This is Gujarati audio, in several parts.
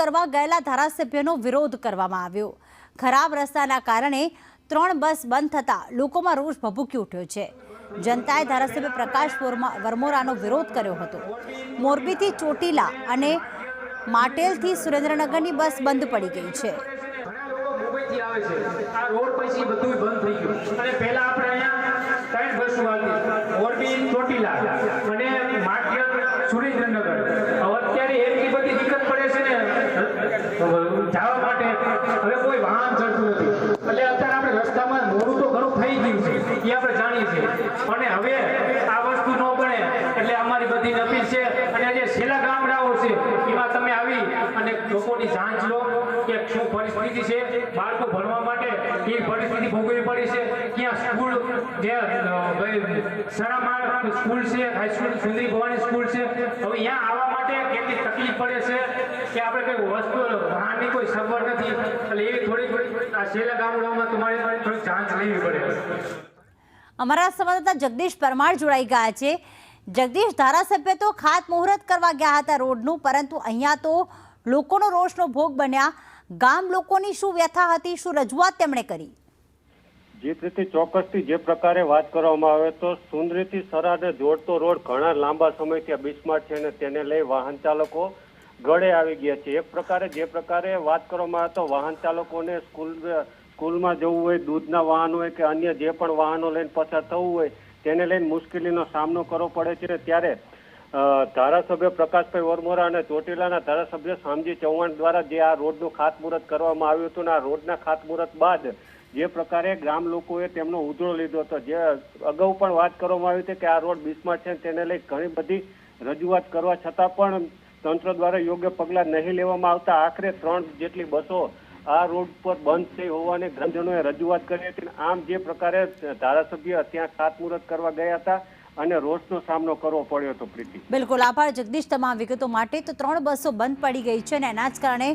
કરવા ગયેલા ધારાસભ્યનો વિરોધ કરવામાં આવ્યો। ખરાબ રસ્તાના કારણે 3 બસ બંધ થતા લોકોમાં રોષ ભભૂકી ઉઠ્યો છે। જનતાએ ધારાસભ્ય પ્રકાશ વરમોરાનો વિરોધ કર્યો હતો। મોરબીથી ચોટીલા અને માટેલથી સુરેન્દ્રનગરની બસ બંધ પડી ગઈ છે। બાળકો ભણવા માટે એ પરિસ્થિતિ ભોગવવી પડી છે। ક્યાં સ્કૂલ જે સરામાં સ્કૂલ છે, હાઈસ્કૂલ સુંદરી ભવાની સ્કૂલ છે, હવે અહીંયા આવવા માટે કેટલી તકલીફ પડે છે કે આપણે કોઈ વસ્તુ વાહનની કોઈ સગવડ નથી। એટલે એવી થોડી આ છેલ્લા ગામડાઓમાં તમારે થોડી જાંચ લેવી પડે। અમારા સંવાદદાતા જગદીશ પરમાર જોડાઈ ગયા છે। જગદીશ, ધારાસભ્ય તો ખાતમુહૂર્ત કરવા ગયા હતા રોડનું, પરંતુ અહીંયા તો લોકોનો રોષનો ભોગ બન્યા। ગામ લોકોની શું વ્યથા હતી, શું રજૂઆત તેમણે કરી? જે રીતે ચોક્કસથી જે પ્રકારે વાત કરવામાં આવે તો સુંદરીથી સરાને જોડતો રોડ ઘણા લાંબા સમયથી બિસ્માર છે અને તેને લઈ વાહન ચાલકો ગળે આવી ગયા છે। એક પ્રકારે જે પ્રકારે વાત કરવામાં આવે તો વાહન ચાલકોને સ્કૂલમાં જવું હોય, દૂધના વાહન હોય કે અન્ય જે પણ વાહનો લઈને પસાર થવું હોય તેને લઈને મુશ્કેલીનો સામનો કરવો પડે છે। ત્યારે ધારાસભ્ય પ્રકાશભાઈ વરમોરા અને ચોટીલાના ધારાસભ્ય શામજી ચૌહાણ દ્વારા જે આ રોડનું ખાતમુહૂર્ત કરવામાં આવ્યું હતું, આ રોડના ખાતમુહૂર્ત બાદ જે પ્રકારે ગ્રામ લોકોએ તેમનો ઉધડો લીધો હતો, જે અગાઉ પણ વાત કરવામાં આવી હતી કે આ રોડ બિસ્માર છે, તેને લઈ ઘણી બધી રજૂઆત કરવા છતાં પણ તંત્ર દ્વારા યોગ્ય પગલાં નહીં લેવામાં આવતા આખરે 3 જેટલી બસો આ રોડ પર બંધ થઈ હોવાની ગ્રામજનોએ રજૂઆત કરી હતી। આમ જે પ્રકારે ધારાસભ્ય ત્યાં ખાતમુહૂર્ત કરવા ગયા હતા અને રોષનો સામનો કરવો પડ્યો હતો। પ્રીતિ, બિલકુલ આભાર જગદીશ તમામ વિગતો માટે। તો 3 બસો બંધ પડી ગઈ છે અને એના જ કારણે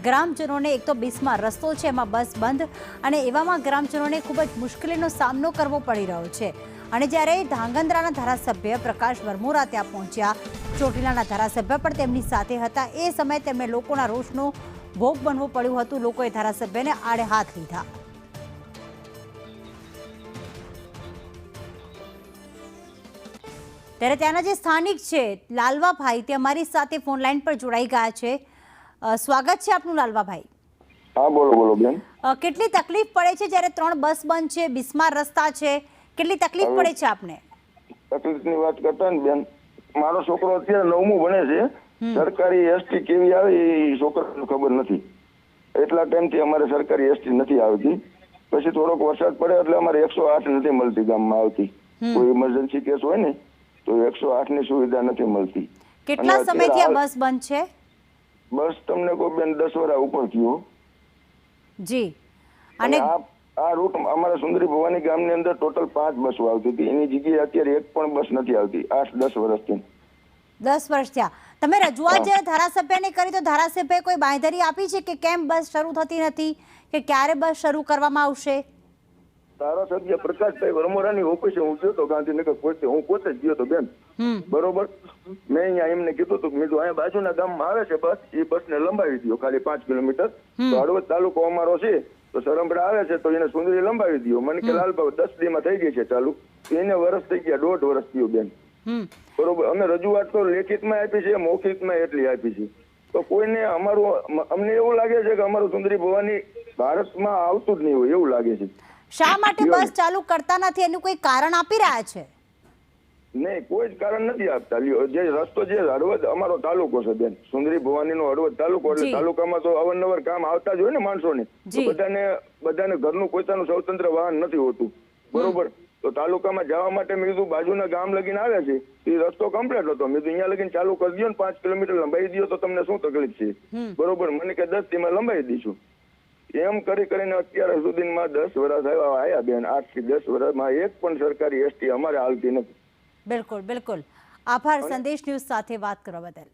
ગ્રામજનોને એક તો બિસ્માર રસ્તો છે, એમાં બસ બંધ, અને એવામાં ગ્રામજનોને ખૂબ જ મુશ્કેલીનો સામનો કરવો પડી રહ્યો છે। અને જ્યારે ધાંગધ્રાના ધારાસભ્ય પ્રકાશ વરમોરા ત્યાં પહોંચ્યા, ચોટીલાના ધારાસભ્ય પણ તેમની સાથે હતા, એ સમયે તેમને લોકોના રોષનો ભોગ બનવું પડ્યું હતું। લોકોએ ધારાસભ્યને આડે હાથ લીધા। ત્યારે ત્યાંના જે સ્થાનિક છે લાલવાભાઈ, તે અમારી સાથે ફોન લાઈન પર જોડાઈ ગયા છે। સ્વાગત છે આપનું લાલવાભાઈ। હા, બોલો બેન। કેટલી તકલીફ પડે છે જ્યારે 3 બસ બંધ છે, બિસ્માર રસ્તા છે, કેટલી તકલીફ પડે છે આપને? તકલીફની વાત કરતા ને બેન, મારો છોકરો અત્યારે 9મું ભણે છે। સરકારી એસટી કેવી આવે એ છોકરાને ખબર નથી। એટલા ટાઈમથી અમારે સરકારી એસટી નથી આવતી। પછી થોડોક વરસાદ પડે એટલે અમારે 108 નથી મળતી ગામમાં આવતી। કોઈ ઇમરજન્સી કેસ હોય ને તો 108 ની સુવિધા નથી મળતી। કેટલા સમયથી આ બસ બંધ છે? બસ તમને કોઈ બેન 10 વર્ષ ઉપર થયો જી। અને આ રૂટ અમારા સુંદરી ભવાની ગામની અંદર ટોટલ 5 બસો આવતી હતી, એની જગ્યાએ અત્યારે એક પણ બસ નથી આવતી 8-10 વર્ષથી। 10 વર્ષ થયા। તમે રજૂઆત જ્યારે ધારાસભ્યને કરી તો ધારાસભ્યએ કોઈ બાંયધરી આપી છે કે કેમ બસ શરૂ થતી નથી કે ક્યારે બસ શરૂ કરવામાં આવશે? ધારાસભ્ય પ્રકાશભાઈ વરમોરાની ઓફિસે હું ગયો તો ગાંધીનગર પોતે, હું પોતે જ ગયો તો બેન, બરોબર। મેં અહીંયા એમને કીધું હતું, મેં અહીંયા બાજુના ગામમાં આવે છે બસ, એ બસને લંબાવી દો ખાલી 5 કિલોમીટર। તો હળવદ તાલુકો અમારો છે તો સરંબડા આવે છે તો એને સુંદરી લંબાવી દો। મને કે લાલભાઈ 10 દીમાં થઈ ગઈ છે ચાલુ, એને વર્ષ થઈ ગયા, 1.5 વર્ષ થયું બેન, બરોબર। અમે રજૂઆત તો લેખિતમાં આપી છે, મૌખિકમાં એટલી આપી છે, તો કોઈને અમને એવું લાગે છે કે અમારું સુંદરી ભવાની ભારતમાં આવતું જ નહીં હોય એવું લાગે છે। શા માટે બસ ચાલુ કરતા નથી, એનું કોઈ કારણ આપી રહ્યા છે? નહીં, કોઈ જ કારણ નથી આપતા। જે રસ્તો જે હળવદ અમારો તાલુકો છે બેન, સુંદરી ભવાનીનો હળવદ તાલુકો, એટલે તાલુકામાં તો અવારનવાર કામ આવતા જ હોય ને માણસોને, બધાને ઘરનું પોતાનું સ્વતંત્ર વાહન નથી હોતું, બરોબર। તો તાલુકામાં જવા માટે મેં કીધું બાજુના ગામ લગીને આવે છે એ રસ્તો કમ્પ્લીટ હતો, મેં કીધું અહીંયા લગીને ચાલુ કરી દો ને 5 કિલોમીટર લંબાવી દો તો તમને શું તકલીફ છે, બરોબર। મને કે 10 દીમાં લંબાવી દઈશું। એમ કરીને અત્યાર સુધીમાં 10 વર્ષ આવ્યા બેન, 8 થી 10 વર્ષમાં એક પણ સરકારી એસટી અમારે હાલતી નથી। બિલકુલ, આભાર સંદેશ ન્યૂઝ સાથે વાત કરવા બદલ।